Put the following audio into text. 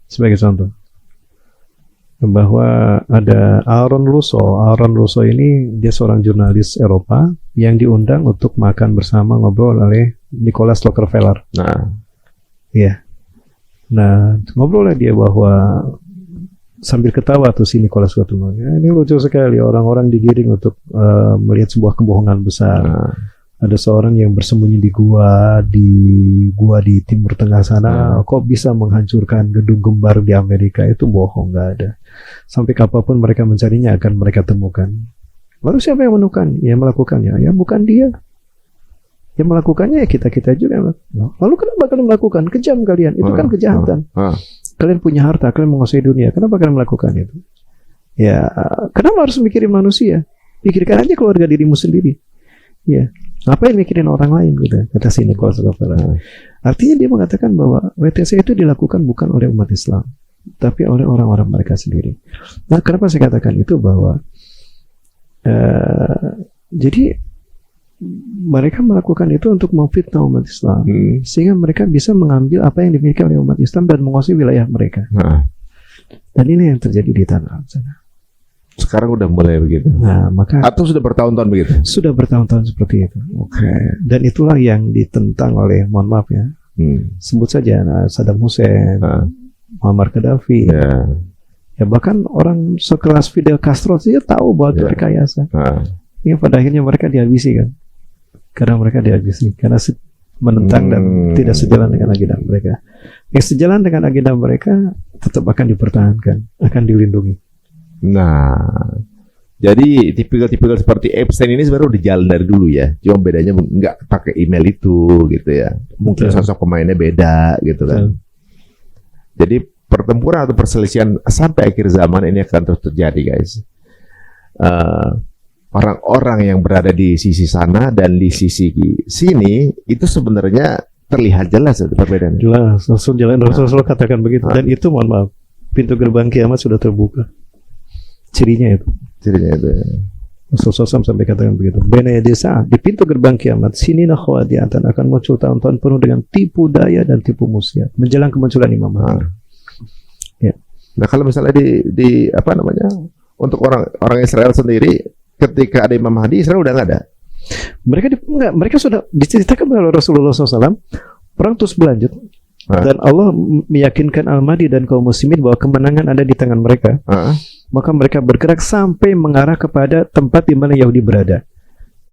Sebagai contoh, bahwa ada Aaron Russo. Aaron Russo ini dia seorang jurnalis Eropa yang diundang untuk makan bersama ngobrol oleh Nicholas Rockefeller. Nah, Iya. Nah, ngobrolnya dia bahwa sambil ketawa tuh si Nicholas Rockefeller. Ya, ini lucu sekali, orang-orang digiring untuk melihat sebuah kebohongan besar. nah. Ada seorang yang bersembunyi di gua di Timur Tengah sana, kok bisa menghancurkan gedung kembar di Amerika. Itu bohong, nggak ada. Sampai kapanpun mereka mencarinya akan mereka temukan. Lalu siapa yang menemukan? Ya melakukannya, ya bukan dia. Yang melakukannya ya kita juga. Lalu kenapa kalian melakukan? Kejam kalian, itu kan kejahatan. Kalian punya harta, kalian menguasai dunia, kenapa kalian melakukan itu? Ya, kenapa harus mikirin manusia? Pikirkan aja keluarga dirimu sendiri. Ya, ngapain mikirin orang lain gitu, kata si Nicholas Rockefeller. Artinya dia mengatakan bahwa WTC itu dilakukan bukan oleh umat Islam, tapi oleh orang-orang mereka sendiri. Nah, kenapa saya katakan itu bahwa jadi mereka melakukan itu untuk memfitnah umat Islam, sehingga mereka bisa mengambil apa yang dimiliki oleh umat Islam dan menguasai wilayah mereka. Dan ini yang terjadi di tanah Arab sana. Sekarang udah mulai begitu. Nah, maka atau sudah bertahun-tahun begitu? Sudah bertahun-tahun seperti itu. Oke. Dan itulah yang ditentang oleh, mohon maaf ya, sebut saja Saddam Hussein, Muammar Gaddafi. Ya bahkan orang sekelas Fidel Castro saja tahu bahwa itu rekayasa. Ya pada akhirnya mereka dihabisi kan. Karena mereka dihabisi karena menentang dan tidak sejalan dengan agenda mereka. Yang sejalan dengan agenda mereka tetap akan dipertahankan, akan dilindungi. Nah, jadi tipikal-tipikal seperti Epstein ini sebenarnya udah jalan dari dulu ya. Cuma bedanya nggak pakai email itu gitu ya. Mungkin sosok pemainnya beda gitu kan. Jadi pertempuran atau perselisihan sampai akhir zaman ini akan terus terjadi, guys. Orang-orang yang berada di sisi sana dan di sisi sini itu sebenarnya terlihat jelas itu perbedaannya. Jelas, Rasulullah katakan begitu. Dan itu mohon maaf, pintu gerbang kiamat sudah terbuka. Cirinya itu ya. Rasulullah SAW sampai katakan begitu. Bena desa di pintu gerbang kiamat sinina khawadiatan akan muncul tahun-tahun penuh dengan tipu daya dan tipu muslihat menjelang kemunculan Imam Mahdi. Ya. Nah kalau misalnya di apa namanya untuk orang Israel sendiri ketika ada Imam Mahdi Israel udah nggak ada. Mereka sudah diceritakan oleh Rasulullah SAW. Perang terus berlanjut. Dan Allah meyakinkan Al-Mahdi dan kaum muslimin bahwa kemenangan ada di tangan mereka. Maka mereka bergerak sampai mengarah kepada tempat di mana Yahudi berada.